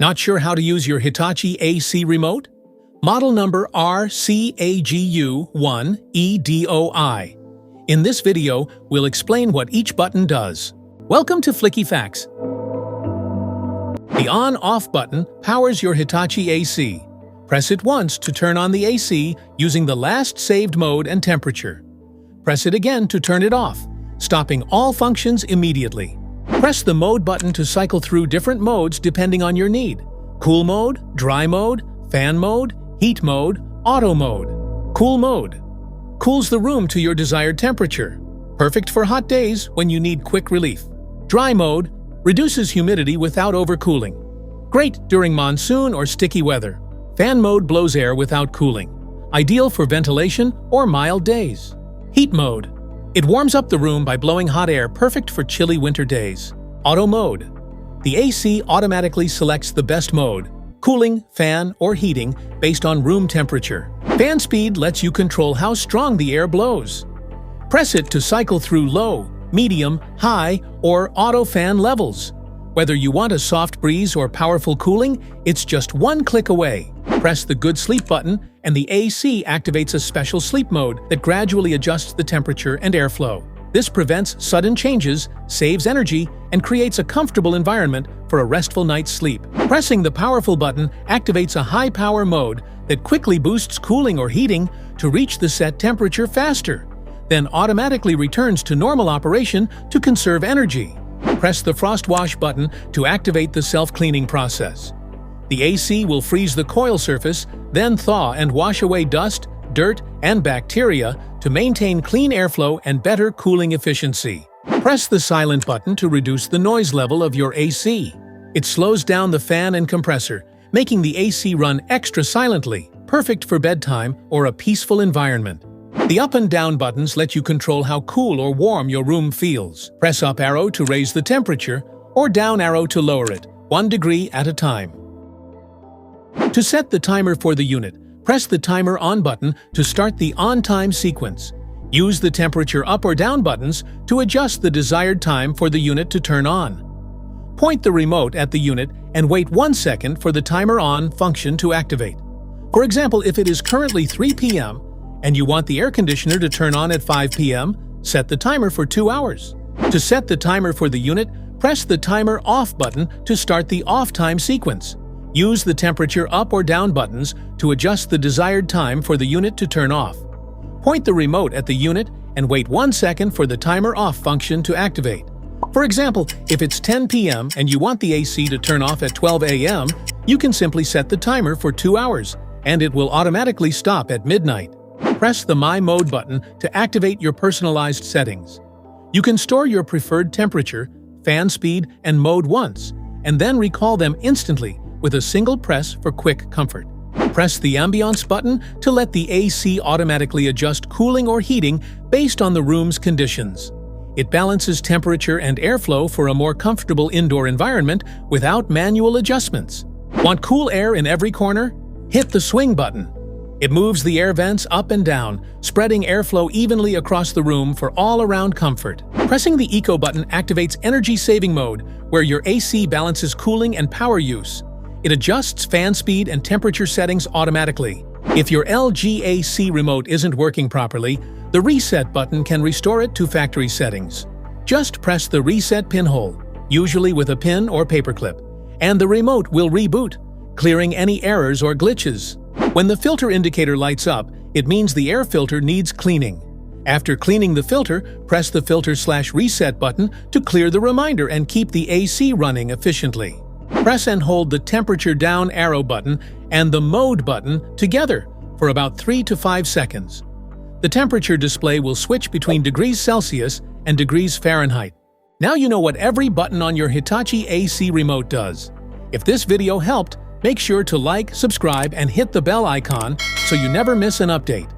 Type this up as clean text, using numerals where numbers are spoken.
Not sure how to use your Hitachi AC Remote? Model number RC-AGU1EDOI. In this video, we'll explain what each button does. Welcome to Flicky Facts. The on-off button powers your Hitachi AC. Press it once to turn on the AC using the last saved mode and temperature. Press it again to turn it off, stopping all functions immediately. Press the mode button to cycle through different modes depending on your need. Cool mode, dry mode, fan mode, heat mode, auto mode. Cool mode cools the room to your desired temperature. Perfect for hot days when you need quick relief. Dry mode reduces humidity without overcooling. Great during monsoon or sticky weather. Fan mode blows air without cooling. Ideal for ventilation or mild days. Heat mode. It warms up the room by blowing hot air, perfect for chilly winter days. Auto mode. The AC automatically selects the best mode, cooling, fan, or heating, based on room temperature. Fan speed lets you control how strong the air blows. Press it to cycle through low, medium, high, or auto fan levels. Whether you want a soft breeze or powerful cooling, it's just one click away. Press the Good Sleep button, and the AC activates a special sleep mode that gradually adjusts the temperature and airflow. This prevents sudden changes, saves energy, and creates a comfortable environment for a restful night's sleep. Pressing the powerful button activates a high-power mode that quickly boosts cooling or heating to reach the set temperature faster, then automatically returns to normal operation to conserve energy. Press the Frost Wash button to activate the self-cleaning process. The AC will freeze the coil surface, then thaw and wash away dust, dirt, and bacteria to maintain clean airflow and better cooling efficiency. Press the Silent button to reduce the noise level of your AC. It slows down the fan and compressor, making the AC run extra silently, perfect for bedtime or a peaceful environment. The up and down buttons let you control how cool or warm your room feels. Press up arrow to raise the temperature, or down arrow to lower it, 1 degree at a time. To set the timer for the unit, press the Timer On button to start the on-time sequence. Use the temperature up or down buttons to adjust the desired time for the unit to turn on. Point the remote at the unit and wait 1 second for the Timer On function to activate. For example, if it is currently 3 p.m. and you want the air conditioner to turn on at 5 p.m., set the timer for 2 hours. To set the timer for the unit, press the Timer Off button to start the off time sequence. Use the temperature up or down buttons to adjust the desired time for the unit to turn off. Point the remote at the unit and wait 1 second for the Timer Off function to activate. For example, if it's 10 p.m. and you want the AC to turn off at 12 a.m., you can simply set the timer for 2 hours, and it will automatically stop at midnight. Press the My Mode button to activate your personalized settings. You can store your preferred temperature, fan speed, and mode once, and then recall them instantly with a single press for quick comfort. Press the Ambiance button to let the AC automatically adjust cooling or heating based on the room's conditions. It balances temperature and airflow for a more comfortable indoor environment without manual adjustments. Want cool air in every corner? Hit the Swing button. It moves the air vents up and down, spreading airflow evenly across the room for all-around comfort. Pressing the Eco button activates energy-saving mode, where your AC balances cooling and power use. It adjusts fan speed and temperature settings automatically. If your LG AC remote isn't working properly, the Reset button can restore it to factory settings. Just press the Reset pinhole, usually with a pin or paperclip, and the remote will reboot, clearing any errors or glitches. When the filter indicator lights up, it means the air filter needs cleaning. After cleaning the filter, press the Filter/Reset button to clear the reminder and keep the AC running efficiently. Press and hold the Temperature Down arrow button and the Mode button together for about 3 to 5 seconds. The temperature display will switch between degrees Celsius and degrees Fahrenheit. Now you know what every button on your Hitachi AC remote does. If this video helped, make sure to like, subscribe, and hit the bell icon so you never miss an update.